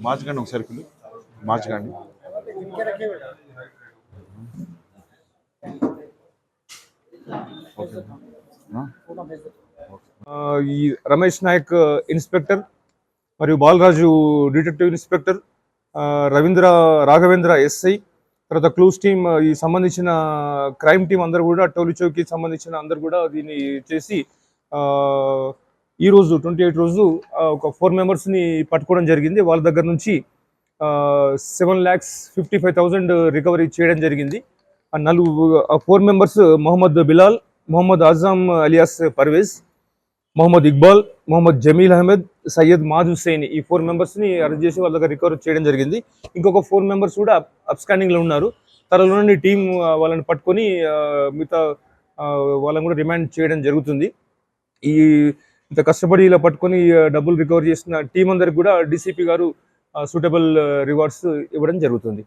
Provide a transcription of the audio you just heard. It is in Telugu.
మార్చకండి ఒకసారి పిల్లి మార్చకండి. ఈ రమేష్ నాయక్ ఇన్స్పెక్టర్ మరియు Balaraju detective inspector, Raghavendra SI, తర్వాత క్లూస్ టీమ్, ఈ సంబంధించిన క్రైమ్ టీం అందరూ కూడా, టోలీ చౌకీకి సంబంధించిన అందరు కూడా దీన్ని చేసి ఈ రోజు 28 రోజు ఒక 4 మెంబర్స్ని పట్టుకోవడం జరిగింది. వాళ్ళ దగ్గర నుంచి 7,55,000 రికవరీ చేయడం జరిగింది. 4 మెంబర్స్ మొహమ్మద్ బిలాల్, మొహమ్మద్ ఆజమ్ అలియాస్ పర్వేజ్, మొహమ్మద్ ఇక్బాల్, మొహమ్మద్ జమీల్ అహ్మద్, సయ్యద్ మాద్ హుస్సేన్, ఈ 4 మెంబర్స్ని అరెస్ట్ చేసి వాళ్ళ దగ్గర రికవర్ చేయడం జరిగింది. ఇంకొక 4 మెంబర్స్ కూడా అబ్స్కాండింగ్లో ఉన్నారు. త్వరలోనే టీం వాళ్ళని పట్టుకొని మిగతా వాళ్ళని కూడా రిమాండ్ చేయడం జరుగుతుంది. ఈ ఇంత కష్టపడి ఇలా పట్టుకొని డబ్బులు రికవర్ చేసిన టీం అందరికి కూడా డీసీపీ గారు సూటబుల్ రివార్డ్స్ ఇవ్వడం జరుగుతుంది.